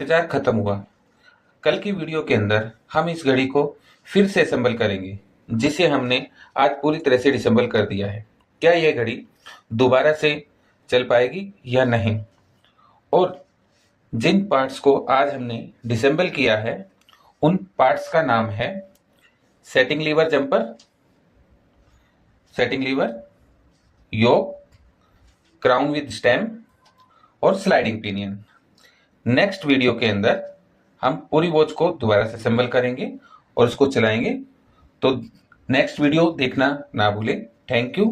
इंतजार खत्म हुआ। कल की वीडियो के अंदर हम इस घड़ी को फिर से असेंबल करेंगे, जिसे हमने आज पूरी तरह से डिसेंबल कर दिया है। क्या यह घड़ी दोबारा से चल पाएगी या नहीं, और जिन पार्ट्स को आज हमने डिसेंबल किया है उन पार्ट्स का नाम है setting lever jumper, setting lever, yoke, crown with stem और स्लाइडिंग पिनियन। नेक्स्ट वीडियो के अंदर हम पूरी वॉच को दोबारा से असेंबल करेंगे और उसको चलाएंगे। तो नेक्स्ट वीडियो देखना ना भूलें। Thank you.